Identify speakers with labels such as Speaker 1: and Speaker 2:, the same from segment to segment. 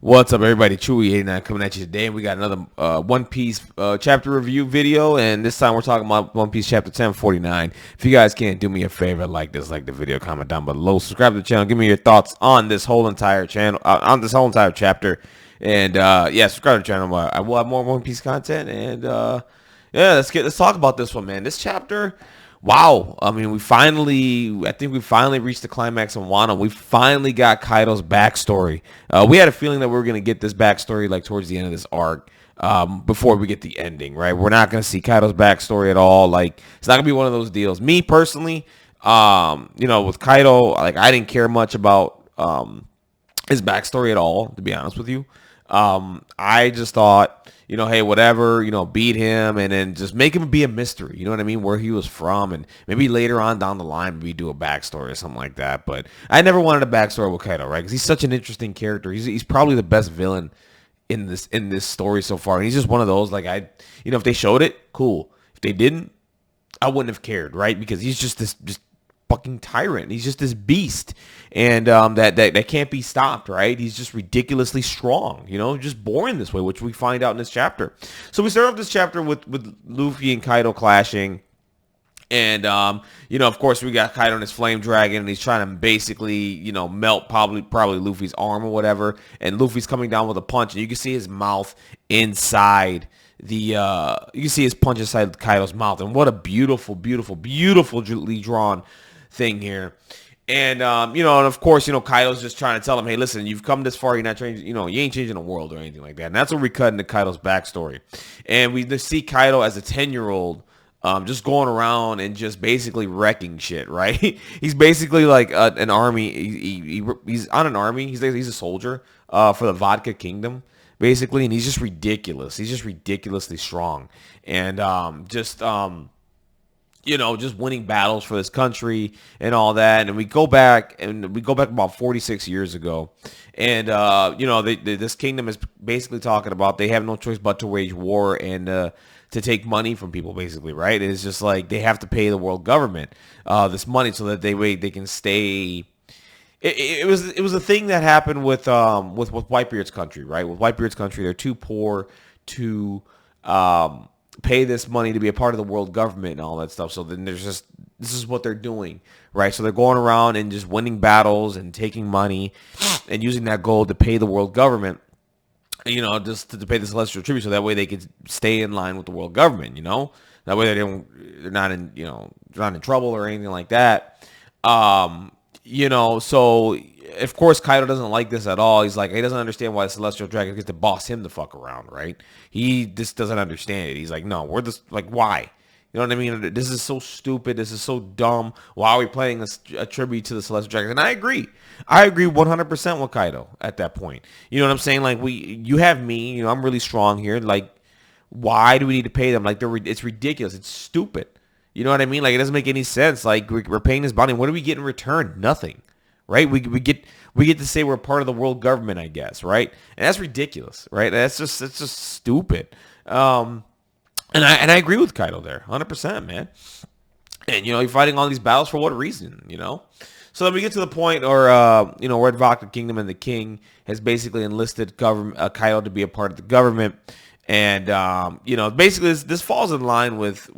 Speaker 1: What's up, everybody? Chewy89 coming at you today, and we got another One Piece chapter review video, and this time we're talking about One Piece chapter 1049. If you guys can't do me a favor, like the video, comment down below, subscribe to the channel, give me your thoughts on this whole entire channel, on this whole entire chapter, and yeah, subscribe to the channel. I will have more One Piece content, and yeah, let's talk about this one, man. This chapter. Wow, I mean, I think we finally reached the climax in Wano. We finally got Kaido's backstory. We had a feeling that we were going to get this backstory like towards the end of this arc, before we get the ending, right? We're not going to see Kaido's backstory at all. Like, it's not going to be one of those deals. Me personally, with Kaido, like, I didn't care much about his backstory at all, to be honest with you. I just thought, hey, whatever, beat him and then just make him be a mystery. You know what I mean? Where he was from, and maybe later on down the line, maybe do a backstory or something like that. But I never wanted a backstory with Kaido, right? Because he's such an interesting character. He's probably the best villain in this story so far. And he's just one of those, like, if they showed it, cool. If they didn't, I wouldn't have cared, right? Because he's just this fucking tyrant. He's just this beast, and that can't be stopped, right? He's just ridiculously strong, just born this way, which we find out in this chapter. So we start off this chapter with Luffy and Kaido clashing, and of course we got Kaido and his flame dragon, and he's trying to basically melt probably Luffy's arm or whatever, and Luffy's coming down with a punch, and you can see his mouth inside you can see his punch inside Kaido's mouth, and what a beautifully drawn thing here. And and of course, Kaido's just trying to tell him, hey, listen, you've come this far, you're not changing, you ain't changing the world or anything like that. And that's what we cut into Kaido's backstory. And we just see Kaido as a 10-year-old, just going around and just basically wrecking shit, right? He's basically like an army. He's on an army. He's a soldier for the Vodka Kingdom, basically, and he's just ridiculous. He's just ridiculously strong, and just winning battles for this country and all that. And we go back about 46 years ago, and this kingdom is basically talking about they have no choice but to wage war and to take money from people, basically, right? It's just like they have to pay the world government this money so that they can stay. It was a thing that happened with Whitebeard's country, right? With Whitebeard's country, they're too poor to pay this money to be a part of the world government and all that stuff. So then this is what they're doing, right? So they're going around and just winning battles and taking money and using that gold to pay the world government, just to pay the celestial tribute, so that way they could stay in line with the world government, that way they're not in trouble or anything like that. So of course Kaido doesn't like this at all. He's like, he doesn't understand why the Celestial Dragon gets to boss him the fuck around, right? He just doesn't understand it. He's like, no, we're this, like, why? You know what I mean? This is so stupid. This is so dumb. Why are we playing a tribute to the Celestial Dragon? And I agree 100% with Kaido at that point. You know what I'm saying? Like, you have me, I'm really strong here. Like, why do we need to pay them? Like, it's ridiculous. It's stupid. You know what I mean? Like, it doesn't make any sense. Like, we're paying this bounty. What do we get in return? Nothing, right? We get to say we're part of the world government, I guess, right? And that's ridiculous, right? It's just stupid. And I agree with Kaido there, 100%, man. And you're fighting all these battles for what reason? So then we get to the point where we're at Vodka Kingdom, and the king has basically enlisted Kaido to be a part of the government, and basically this falls in line with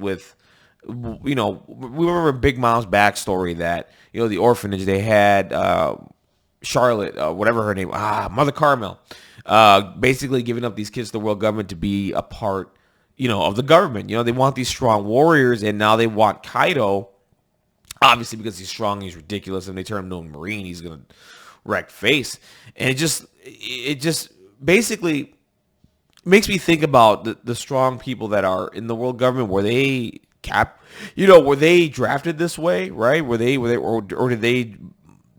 Speaker 1: we remember Big Mom's backstory, that the orphanage they had, Charlotte, whatever her name, Mother Carmel, basically giving up these kids to the world government to be a part of the government. They want these strong warriors, and now they want Kaido, obviously because he's strong, he's ridiculous, and they turn him to a marine, he's gonna wreck face. And it just basically makes me think about the strong people that are in the world government. Were they were they drafted this way, right? Were they or did they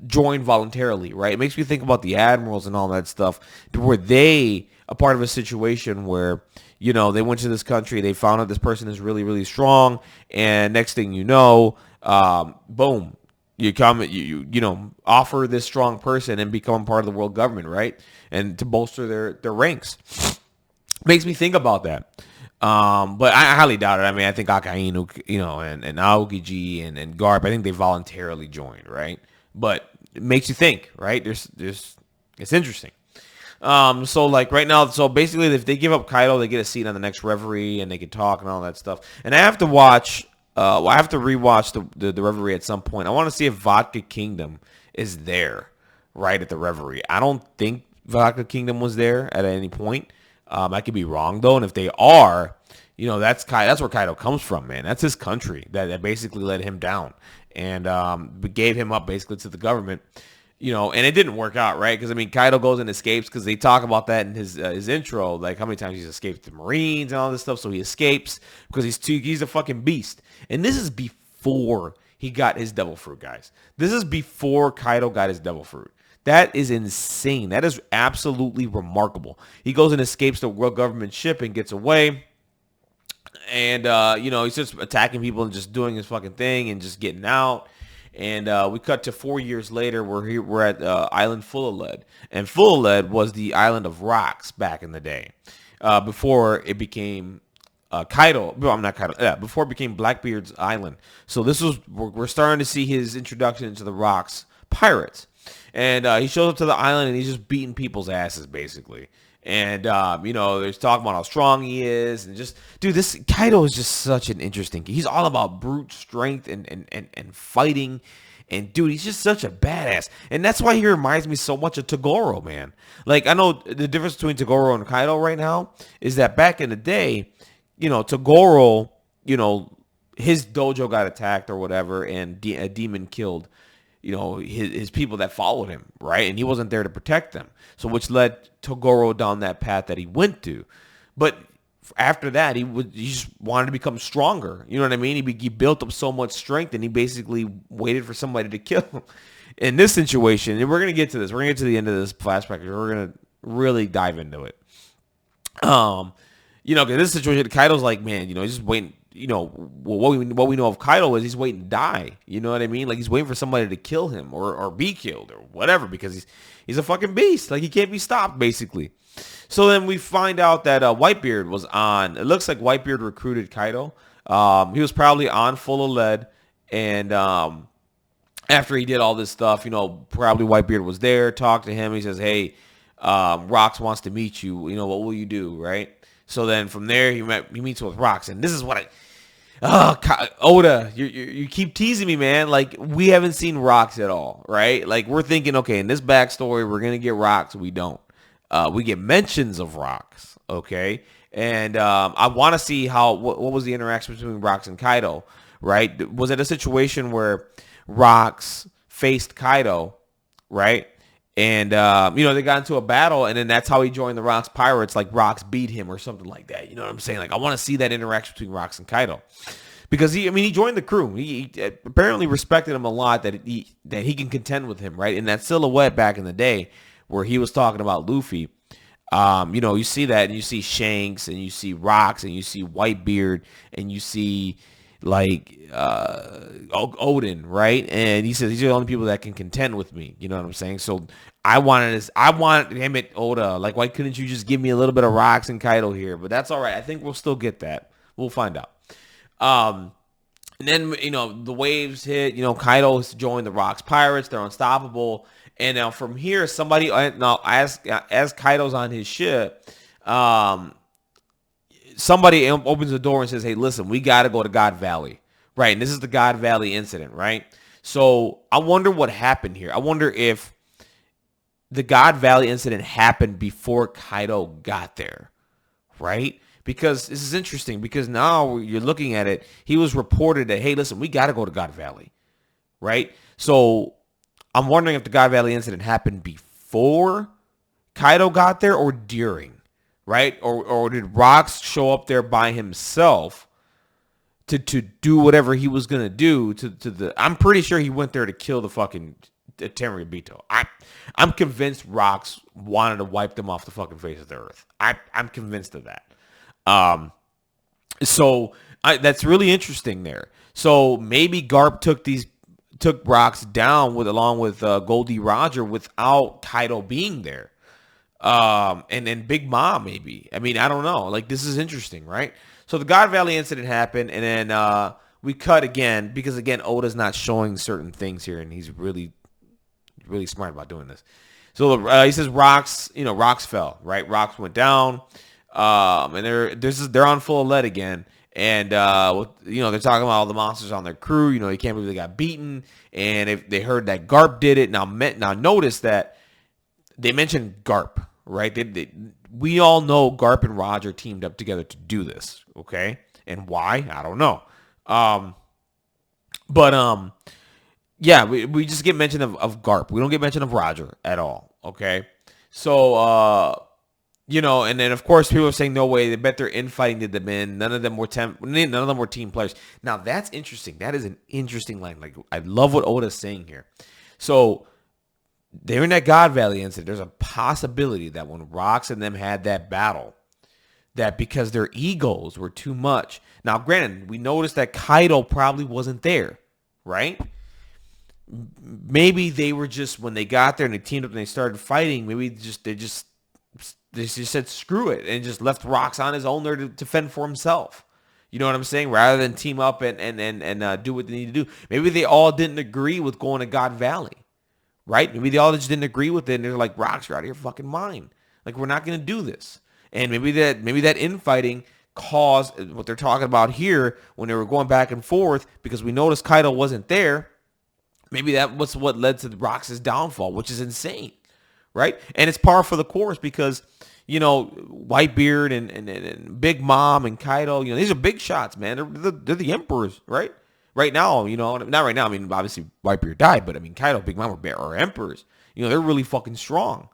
Speaker 1: join voluntarily, right? It makes me think about the admirals and all that stuff. Were they a part of a situation where they went to this country, they found out this person is really, really strong, and next thing you know, boom, you come, offer this strong person and become part of the world government, right? And to bolster their ranks. Makes me think about that. But I highly doubt it. I mean, I think Akainu, and Aokiji and Garp, I think they voluntarily joined, right? But it makes you think, right? It's interesting. So like right now, so basically if they give up Kaido, they get a seat on the next Reverie and they can talk and all that stuff. And I have to watch, I have to rewatch the Reverie at some point. I want to see if Vodka Kingdom is there right at the Reverie. I don't think Vodka Kingdom was there at any point. I could be wrong though, and if they are, you know, that's where Kaido comes from, man. That's his country that basically let him down and gave him up basically to the government. You know, and it didn't work out, right? Because I mean, Kaido goes and escapes because they talk about that in his intro, like how many times he's escaped the Marines and all this stuff. So he escapes because he's a fucking beast. And this is before he got his devil fruit, guys. This is before Kaido got his devil fruit. That is insane. That is absolutely remarkable. He goes and escapes the world government ship and gets away. And, you know, he's just attacking people and just doing his fucking thing and just getting out. And we cut to 4 years later. We're at Island Full of Lead. And Full of Lead was the island of rocks back in the day. Before it became Kaido. Well, I'm not Kaido. Yeah, before it became Blackbeard's island. So this was, we're starting to see his introduction into the rocks pirates. And he shows up to the island and he's just beating people's asses, basically. And, you know, there's talking about how strong he is. And just, dude, this Kaido is just such an interesting. He's all about brute strength and fighting. And, dude, he's just such a badass. And that's why he reminds me so much of Toguro, man. Like, I know the difference between Toguro and Kaido right now is that back in the day, you know, Toguro, you know, his dojo got attacked or whatever. And a demon killed, you know, his people that followed him, right? And he wasn't there to protect them. So which led Toguro down that path that he went to. But after that, he just wanted to become stronger. You know what I mean? He built up so much strength and he basically waited for somebody to kill him. In this situation, and we're going to get to this. We're going to get to the end of this flashback. We're going to really dive into it. You know, in this situation, Kaido's like, man, you know, he's just waiting. You know, what we know of Kaido is he's waiting to die. You know what I mean? Like he's waiting for somebody to kill him or be killed or whatever because he's a fucking beast. Like he can't be stopped, basically. So then we find out that Whitebeard was on. It looks like Whitebeard recruited Kaido. He was probably on Full of Lead, and after he did all this stuff, you know, probably Whitebeard was there, talked to him. He says, "Hey, Rocks wants to meet you. You know, what will you do?" Right? So then from there, he meets with Rocks, and this is what Oda, you keep teasing me, man. Like, we haven't seen Rocks at all, right? Like, we're thinking, okay, in this backstory, we're going to get Rocks. We don't. We get mentions of Rocks, okay? And I want to see what was the interaction between Rocks and Kaido, right? Was it a situation where Rocks faced Kaido, right? And, you know, they got into a battle, and then that's how he joined the Rocks Pirates, like Rocks beat him or something like that. You know what I'm saying? Like, I want to see that interaction between Rocks and Kaido. Because, he joined the crew. He apparently respected him a lot that he can contend with him, right? In that silhouette back in the day where he was talking about Luffy, you know, you see that, and you see Shanks, and you see Rocks, and you see Whitebeard, and you see like Odin, right? And he says these are the only people that can contend with me. You know what I'm saying? So I want him at Oda. Like, why couldn't you just give me a little bit of Rocks and Kaido here? But that's all right. I think we'll still get that. We'll find out. And then, you know, the waves hit. You know, Kaido's joined the Rocks Pirates. They're unstoppable. And now from here, somebody now as Kaido's on his ship, somebody opens the door and says, "Hey, listen, we got to go to God Valley." Right. And this is the God Valley incident, right? So I wonder what happened here. I wonder if the God Valley incident happened before Kaido got there, right? Because this is interesting because now you're looking at it. He was reported that, hey, listen, we got to go to God Valley, right? So I'm wondering if the God Valley incident happened before Kaido got there or during, right? Or did Rocks show up there by himself to do whatever he was gonna do to the? I'm pretty sure he went there to kill the fucking Tenryubito. I'm convinced Rocks wanted to wipe them off the fucking face of the earth. I'm convinced of that. So that's really interesting there. So maybe Garp took Rocks down along with Goldie Roger without Kaido being there. And then Big Mom maybe. I mean, I don't know. Like, this is interesting, right? So the God Valley incident happened, and then we cut again because Oda's not showing certain things here, and he's really, really smart about doing this. So he says rocks, rocks fell, right? Rocks went down, and they're on full lead again, and they're talking about all the monsters on their crew. You can't believe they got beaten, and if they heard that Garp did it, now notice that they mentioned Garp, right? We all know Garp and Roger teamed up together to do this, okay? And why? I don't know. Yeah, we just get mention of Garp. We don't get mention of Roger at all, okay? So, and then of course people are saying no way. They bet their infighting did them in. None of them were team players. Now that's interesting. That is an interesting line. Like I love what Oda's saying here. So during that God Valley incident, there's a possibility that when Rocks and them had that battle, that because their egos were too much. Now, granted, we noticed that Kaido probably wasn't there, right? Maybe they were just, when they got there and they teamed up and they started fighting, maybe they just said screw it and just left Rocks on his own there to fend for himself. You know what I'm saying? Rather than team up and do what they need to do. Maybe they all didn't agree with going to God Valley. Right? Maybe they all just didn't agree with it, and they're like, Rocks, you're out of your fucking mind. Like, we're not going to do this. And maybe that infighting caused what they're talking about here when they were going back and forth, because we noticed Kaido wasn't there. Maybe that was what led to Rocks' downfall, which is insane. Right? And it's par for the course because, Whitebeard and Big Mom and Kaido, these are big shots, man. They're the emperors, right? Right now, not right now. I mean, obviously, Whitebeard died, but I mean, Kaido, Big Mom are emperors. They're really fucking strong,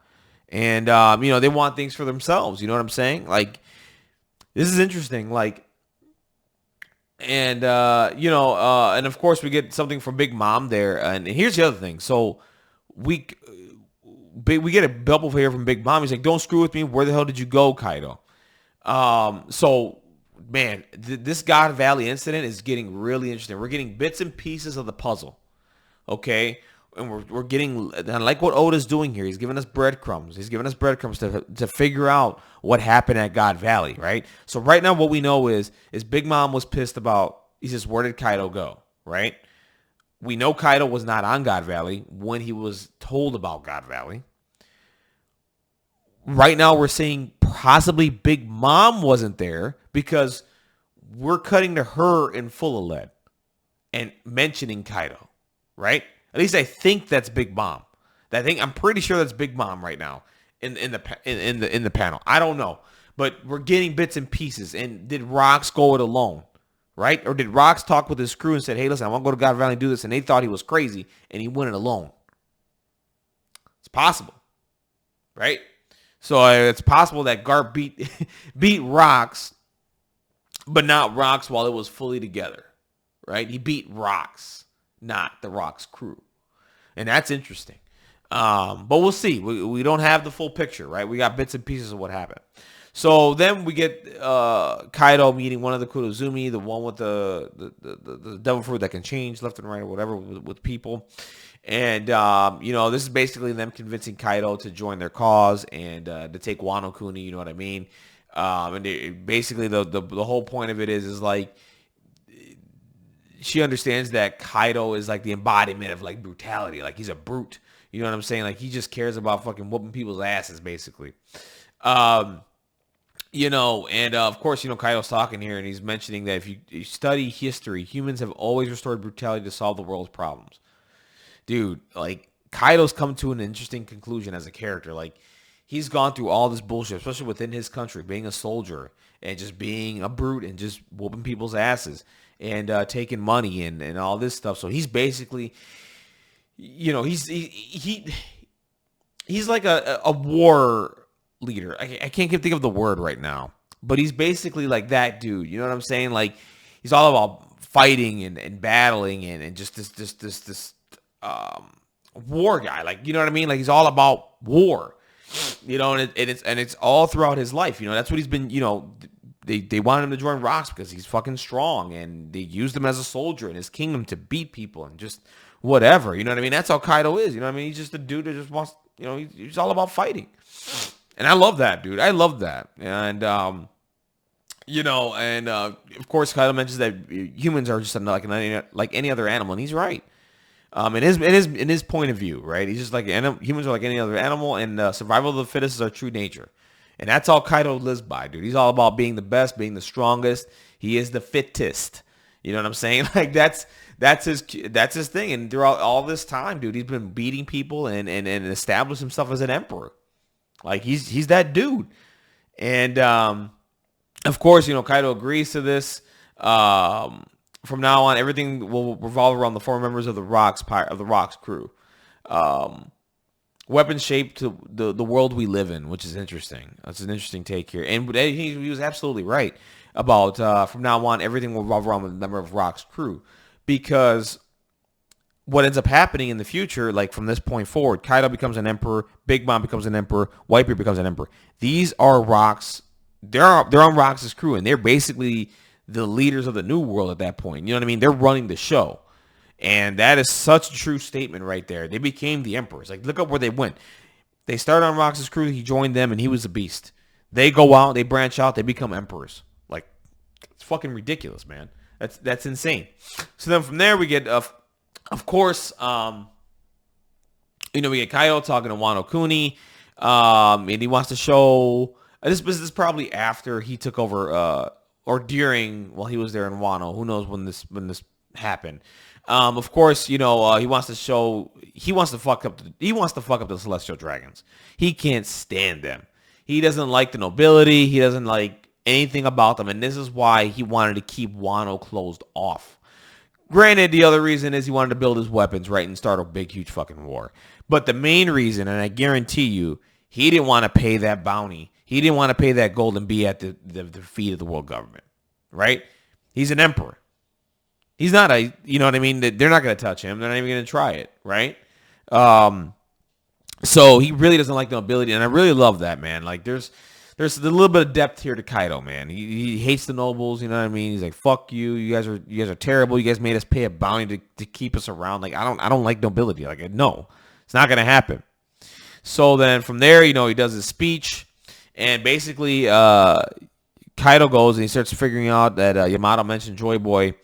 Speaker 1: and they want things for themselves. You know what I'm saying? Like, this is interesting. Like, and and of course, we get something from Big Mom there. And here's the other thing. So we get a double here from Big Mom. He's like, "Don't screw with me. Where the hell did you go, Kaido?" So. Man, this God Valley incident is getting really interesting. We're getting bits and pieces of the puzzle, okay? And we're getting, and like what Oda's doing here, he's giving us breadcrumbs. He's giving us breadcrumbs to figure out what happened at God Valley, right? So right now what we know is Big Mom was pissed about, he says, where did Kaido go, right? We know Kaido was not on God Valley when he was told about God Valley. Right now we're seeing possibly Big Mom wasn't there because we're cutting to her in full of lead and mentioning Kaido, right? At least I think that's Big Mom. I'm pretty sure that's Big Mom right now in the panel. I don't know, but we're getting bits and pieces. And did Rocks go it alone, right? Or did Rocks talk with his crew and said, "Hey, listen, I want to go to God Valley and do this," and they thought he was crazy and he went it alone? It's possible, right? So it's possible that Garp beat Rocks, but not Rocks while it was fully together, right? He beat Rocks, not the Rocks crew. And that's interesting. But we'll see. We don't have the full picture, right? We got bits and pieces of what happened. So then we get Kaido meeting one of the Kurozumi, the one with the devil fruit that can change left and right or whatever with people. And, this is basically them convincing Kaido to join their cause and to take Wano Kuni, you know what I mean? Basically the whole point of it is like, she understands that Kaido is like the embodiment of like brutality. Like he's a brute. You know what I'm saying? Like he just cares about fucking whooping people's asses, basically. Of course, Kaido's talking here and he's mentioning that if you study history, humans have always restored brutality to solve the world's problems. Dude, like Kaido's come to an interesting conclusion as a character. Like he's gone through all this bullshit, especially within his country, being a soldier and just being a brute and just whooping people's asses and taking money and all this stuff. So he's basically, he's like a war leader. I can't think of the word right now, but he's basically like that dude. You know what I'm saying? Like he's all about fighting and battling and just this war guy. Like, you know what I mean? Like he's all about war. And it's all throughout his life. That's what he's been. They wanted him to join Rocks because he's fucking strong, and they used him as a soldier in his kingdom to beat people and just whatever. You know what I mean? That's how Kaido is. You know what I mean? He's just a dude that just wants. He's all about fighting, and I love that, dude. I love that, and of course Kaido mentions that humans are just like any other animal, and he's right. In his point of view, right? He's just like humans are like any other animal, and survival of the fittest is our true nature, and that's all Kaido lives by, dude. He's all about being the best, being the strongest. He is the fittest. You know what I'm saying? Like that's his thing. And throughout all this time, dude, he's been beating people and established himself as an emperor. Like he's that dude. And of course, Kaido agrees to this. From now on, everything will revolve around the four members of the Rocks crew. Weapons shaped to the world we live in, which is interesting. That's an interesting take here. And he was absolutely right about from now on, everything will revolve around the member of Rocks crew. Because what ends up happening in the future, like from this point forward, Kaido becomes an emperor, Big Mom becomes an emperor, Whitebeard becomes an emperor. These are Rocks. They're on Rocks' crew, and they're basically the leaders of the new world at that point. You know what I mean? They're running the show. And that is such a true statement right there. They became the emperors. Like, look up where they went. They started on Rocks' crew. He joined them, and he was a beast. They go out. They branch out. They become emperors. Like, it's fucking ridiculous, man. That's insane. So then from there, we get, of course, we get Kaido talking to Wano Kuni. And he wants to show... This is probably after he took over... or during while he was there in Wano. Who knows when this happened? Of course, he wants to fuck up the Celestial Dragons. He can't stand them. He doesn't like the nobility. He doesn't like anything about them, and this is why he wanted to keep Wano closed off. Granted, the other reason is he wanted to build his weapons, right, and start a big, huge fucking war. But the main reason, and I guarantee you, he didn't want to pay that bounty. He didn't want to pay that gold and be at the feet of the world government, right? He's an emperor. He's not you know what I mean? They're not going to touch him. They're not even going to try it, right? So he really doesn't like the nobility, and I really love that, man. Like, there's a little bit of depth here to Kaido, man. He hates the nobles, you know what I mean? He's like, fuck you. You guys are terrible. You guys made us pay a bounty to keep us around. Like, I don't like nobility. Like, no, it's not going to happen. So then from there, he does his speech. And basically, Kaido goes and he starts figuring out that Yamato mentioned Joy Boy.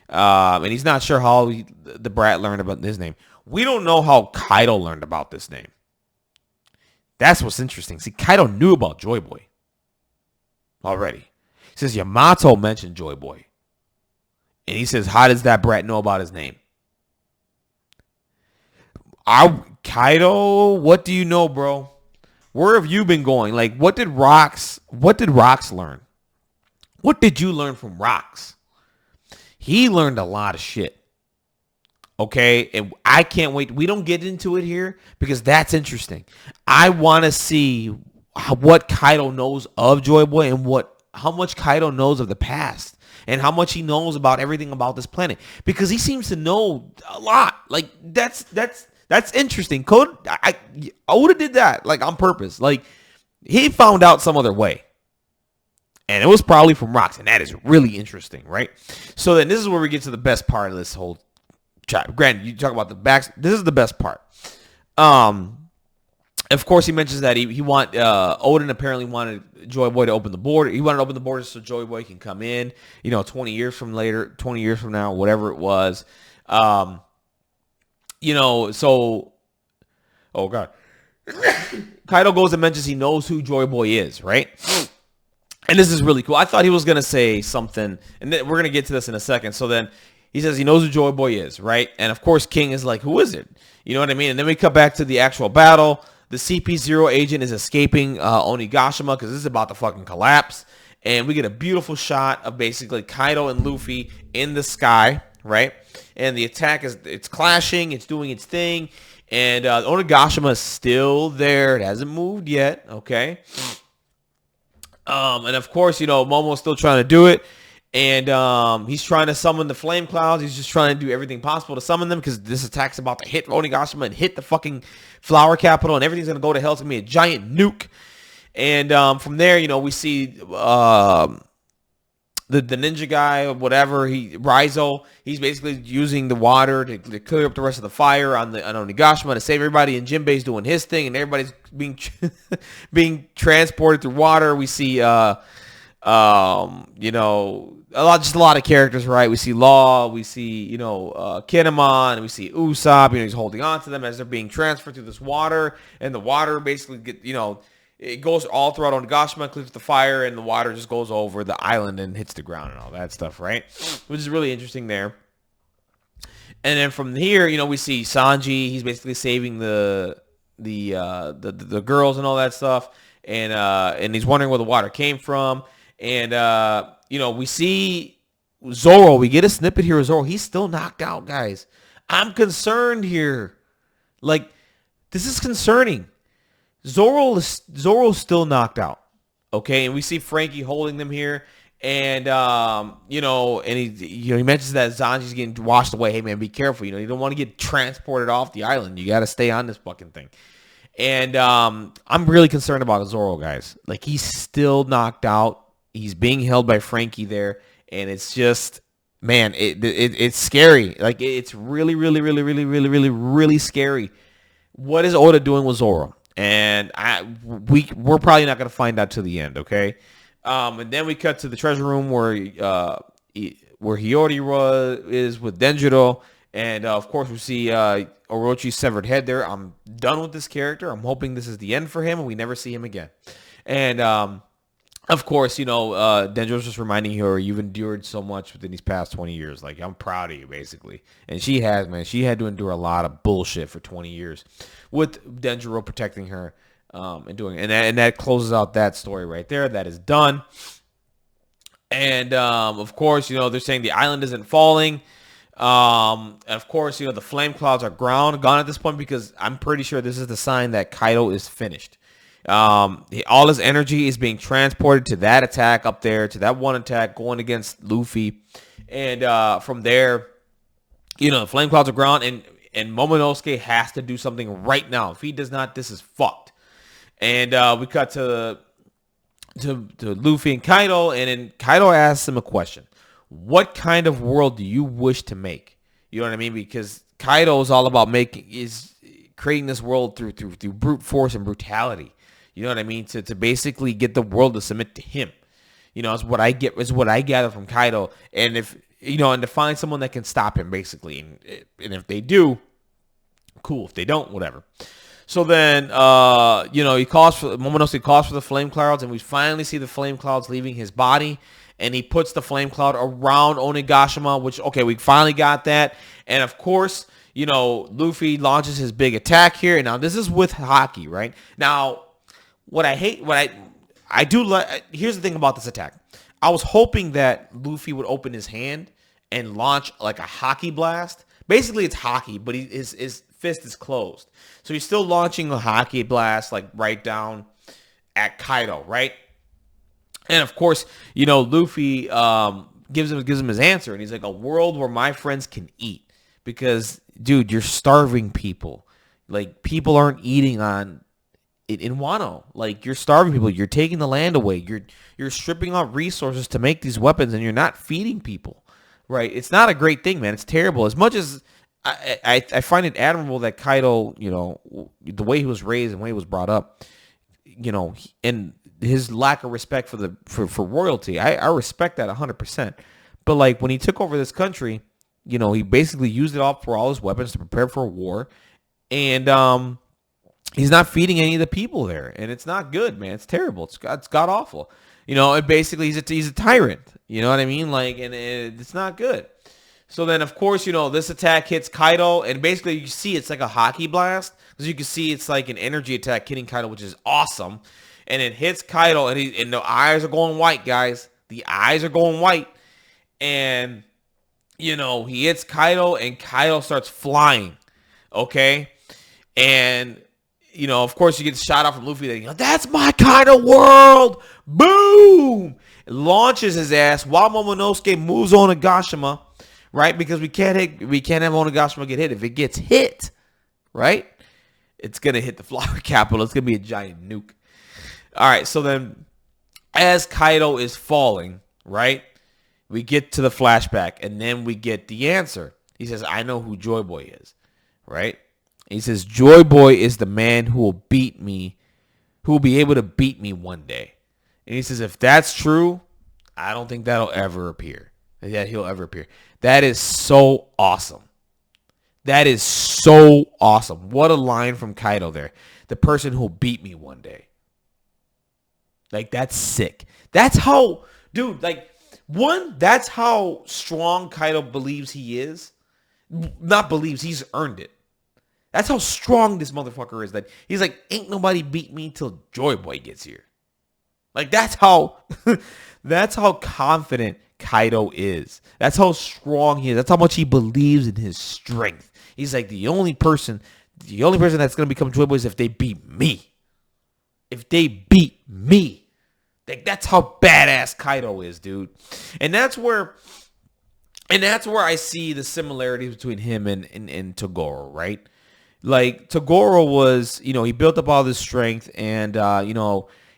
Speaker 1: And he's not sure how the brat learned about his name. We don't know how Kaido learned about this name. That's what's interesting. See, Kaido knew about Joy Boy already. He says Yamato mentioned Joy Boy. And he says, how does that brat know about his name? Kaido, what do you know, bro? Where have you been going? Like, what did Rocks learn? What did you learn from Rocks? He learned a lot of shit. Okay? And I can't wait. We don't get into it here because that's interesting. I want to see what Kaido knows of Joy Boy and how much Kaido knows of the past and how much he knows about everything about this planet, because he seems to know a lot. Like, that's interesting. Oda did that, like, on purpose. Like, he found out some other way. And it was probably from Rocks. And that is really interesting, right? So then this is where we get to the best part of this whole chapter. Granted, you talk about the backs. This is the best part. Of course, he mentions that Odin apparently wanted Joy Boy to open the border. He wanted to open the border so Joy Boy can come in, 20 years from now, whatever it was. Oh God. Kaido goes and mentions he knows who Joy Boy is, right? And this is really cool. I thought he was going to say something, and we're going to get to this in a second. So then he says he knows who Joy Boy is, right? And of course, King is like, who is it? You know what I mean? And then we come back to the actual battle. The CP0 agent is escaping Onigashima because this is about to fucking collapse. And we get a beautiful shot of basically Kaido and Luffy in the sky, right? And the attack it's clashing, it's doing its thing. And Onigashima is still there. It hasn't moved yet, okay? And of course, Momo's still trying to do it. And he's trying to summon the flame clouds. He's just trying to do everything possible to summon them because this attack's about to hit Onigashima and hit the fucking flower capital, and everything's going to go to hell. It's going to be a giant nuke. And from there, we see the ninja guy or whatever, Raizo, he's basically using the water to clear up the rest of the fire on Onigashima to save everybody, and Jinbei's doing his thing, and everybody's being being transported through water. We see You know, just a lot of characters, right? We see Law, we see, you know, Kinemon, we see Usopp. You know, he's holding on to them as they're being transferred through this water, and the water basically you know, it goes all throughout Onigashima, clears the fire, and the water just goes over the island and hits the ground and all that stuff, right? Which is really interesting there. And then from here, you know, we see Sanji. He's basically saving the girls and all that stuff, and he's wondering where the water came from. And you know, we see Zoro. We get a snippet here of Zoro. He's still knocked out, guys. I'm concerned here. Like, this is concerning. Zoro's still knocked out. Okay, and we see Frankie holding them here. And you know, and he mentions that Sanji's getting washed away. Hey man, be careful. You know, you don't want to get transported off the island. You got to stay on this fucking thing. And I'm really concerned about Zoro, guys. Like, he's still knocked out. He's being held by Frankie there, and it's just, man, it's scary. Like, it's really, really, really, really, really, really, really scary. What is Oda doing with Zoro? And we're probably not going to find out till the end, okay? And then we cut to the treasure room where Hiyori is with Denjiro. And, of course, we see Orochi's severed head there. I'm done with this character. I'm hoping this is the end for him and we never see him again. And, of course, you know, Denjiro's just reminding her, you've endured so much within these past 20 years. Like, I'm proud of you, basically. And she has, man. She had to endure a lot of bullshit for 20 years with Denjiro protecting her. And that closes out that story right there. That is done. And of course, you know, they're saying the island isn't falling. And of course, you know, the flame clouds are gone at this point, because I'm pretty sure this is the sign that Kaido is finished. All his energy is being transported to that attack up there, to that one attack going against Luffy. And from there, you know, the flame clouds are gone, and Momonosuke has to do something right now. If he does not, this is fucked. And we cut to Luffy and Kaido, and then Kaido asks him a question. What kind of world do you wish to make? You know what I mean? Because Kaido is all about creating this world through brute force and brutality. You know what I mean? To basically get the world to submit to him. You know, is what I gather from Kaido. And if, you know, and to find someone that can stop him, basically. And if they do, cool. If they don't, whatever. So then, you know, Momonosuke calls for the flame clouds, and we finally see the flame clouds leaving his body, and he puts the flame cloud around Onigashima, which, okay, we finally got that. And of course, you know, Luffy launches his big attack here, and now this is with Haki, right? Now, here's the thing about this attack. I was hoping that Luffy would open his hand and launch like a Haki blast. Basically, it's Haki, but his fist is closed. So he's still launching a Haki blast, like, right down at Kaido, right? And of course, you know, Luffy gives him his answer, and he's like, a world where my friends can eat. Because, dude, you're starving people. Like, people aren't eating in Wano. Like, you're starving people. You're taking the land away. You're stripping out resources to make these weapons, and you're not feeding people, right? It's not a great thing, man. It's terrible. As much as I find it admirable that Kaido, you know, the way he was raised and the way he was brought up, you know, and his lack of respect for royalty, I respect that 100%. But, like, when he took over this country, you know, he basically used it all for all his weapons to prepare for a war, and he's not feeding any of the people there, and it's not good, man. It's terrible. It's god awful. You know, and basically he's a tyrant. You know what I mean? Like, and it's not good. So then, of course, you know, this attack hits Kaido, and basically you see it's like a Haki blast, because you can see it's like an energy attack hitting Kaido, which is awesome. And it hits Kaido, and the eyes are going white, guys. The eyes are going white. And, you know, he hits Kaido, and Kaido starts flying. Okay? And, you know, of course, you get the shot out from Luffy. You know, that's my kind of world. Boom! It launches his ass while Momonosuke moves on Onigashima, right? Because we can't have Onigashima get hit. If it gets hit, right, it's gonna hit the flower capital. It's gonna be a giant nuke. All right. So then, as Kaido is falling, right, we get to the flashback, and then we get the answer. He says, "I know who Joy Boy is," right? He says, Joy Boy is the man who will beat me, who will be able to beat me one day. And he says, if that's true, I don't think that'll ever appear. That he'll ever appear. That is so awesome. That is so awesome. What a line from Kaido there. The person who'll beat me one day. Like, that's sick. That's how, dude, like, one, that's how strong Kaido believes he is. Not believes, he's earned it. That's how strong this motherfucker is. That he's like, ain't nobody beat me till Joy Boy gets here. Like, that's how that's how confident Kaido is. That's how strong he is. That's how much he believes in his strength. He's like, the only person that's gonna become Joy Boy is if they beat me. If they beat me. Like, that's how badass Kaido is, dude. And that's where I see the similarities between him and Toguro, right? Like, Toguro was, he built up all this strength, and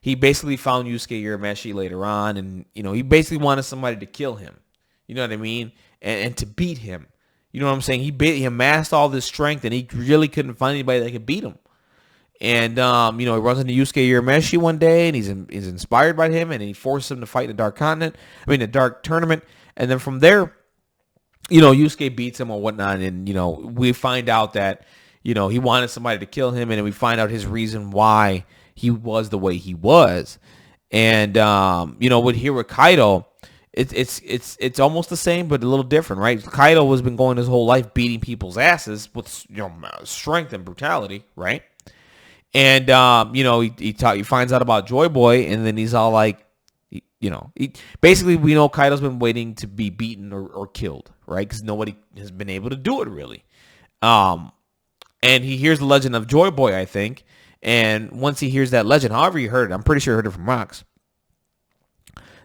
Speaker 1: he basically found Yusuke Urameshi later on, and he basically wanted somebody to kill him. You know what I mean? And to beat him. You know what I'm saying? He amassed all this strength, and he really couldn't find anybody that could beat him. And he runs into Yusuke Urameshi one day, and he's inspired by him, and he forces him to fight in the Dark Tournament, and then from there, Yusuke beats him or whatnot, and we find out that he wanted somebody to kill him, and then we find out his reason why he was the way he was. And with Kaido, it's almost the same but a little different, right? Kaido has been going his whole life beating people's asses with strength and brutality, right? And he finds out about Joy Boy, and then he's all like, basically we know Kaido's been waiting to be beaten or killed, right? Because nobody has been able to do it really. And he hears the legend of Joy Boy, I think. And once he hears that legend, however he heard it, I'm pretty sure he heard it from Rocks,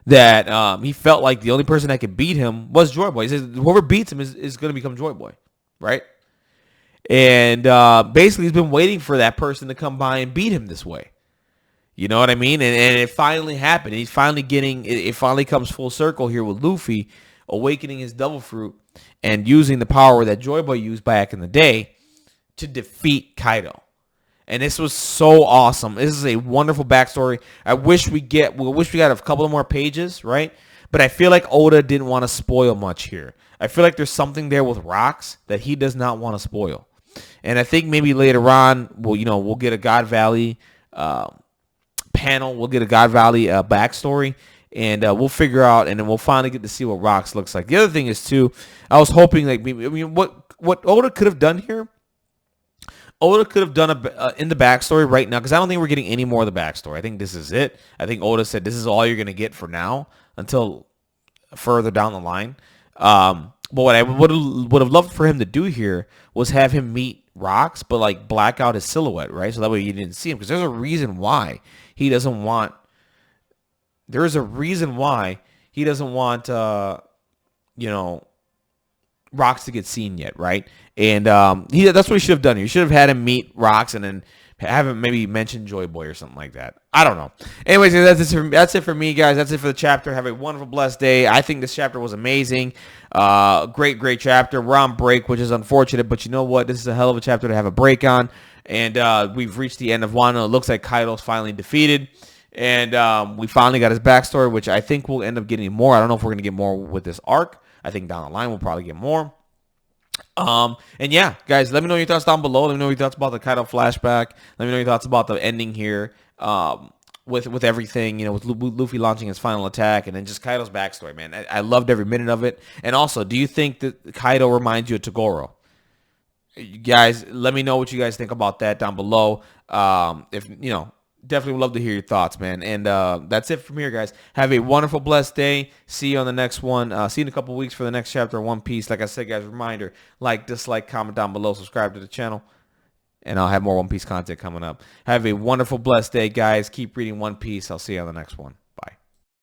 Speaker 1: that he felt like the only person that could beat him was Joy Boy. He says whoever beats him is going to become Joy Boy, right? And basically he's been waiting for that person to come by and beat him this way. You know what I mean? And it finally happened. He's finally it finally comes full circle here with Luffy awakening his devil fruit and using the power that Joy Boy used back in the day to defeat Kaido. And this was so awesome. This is a wonderful backstory. I wish we got a couple of more pages, right? But I feel like Oda didn't want to spoil much here. I feel like there's something there with Rocks that he does not want to spoil. And I think maybe later on, we'll get a God Valley panel. We'll get a God Valley backstory. And we'll figure out, and then we'll finally get to see what Rocks looks like. The other thing is, too, I was hoping, what Oda could have done here, Oda could have done in the backstory right now, because I don't think we're getting any more of the backstory. I think this is it. I think Oda said this is all you're going to get for now until further down the line. But what I would have loved for him to do here was have him meet Rocks, but like black out his silhouette, right? So that way you didn't see him, because there's a reason why he doesn't want. There is a reason why he doesn't want, Rocks to get seen yet, right? And that's what he should have done. He should have had him meet Rocks and then have him maybe mention Joy Boy or something like that. I don't know. Anyways, that's it for me, guys. That's it for the chapter. Have a wonderful, blessed day. I think this chapter was amazing. Great chapter. We're on break, which is unfortunate, but you know what? This is a hell of a chapter to have a break on. And we've reached the end of Wano. It looks like Kaido's finally defeated. And we finally got his backstory, which I think we'll end up getting more. I don't know if we're going to get more with this arc. I think down the line we'll probably get more. And yeah, guys, let me know your thoughts down below. Let me know your thoughts about the Kaido flashback. Let me know your thoughts about the ending here. With everything, with Luffy launching his final attack, and then just Kaido's backstory, man. I loved every minute of it. And also, do you think that Kaido reminds you of Toguro? You guys, let me know what you guys think about that down below. Definitely would love to hear your thoughts, man. And that's it from here, guys. Have a wonderful, blessed day. See you on the next one. See you in a couple weeks for the next chapter of One Piece. Like I said, guys, reminder, like, dislike, comment down below, subscribe to the channel, and I'll have more One Piece content coming up. Have a wonderful, blessed day, guys. Keep reading One Piece. I'll see you on the next one.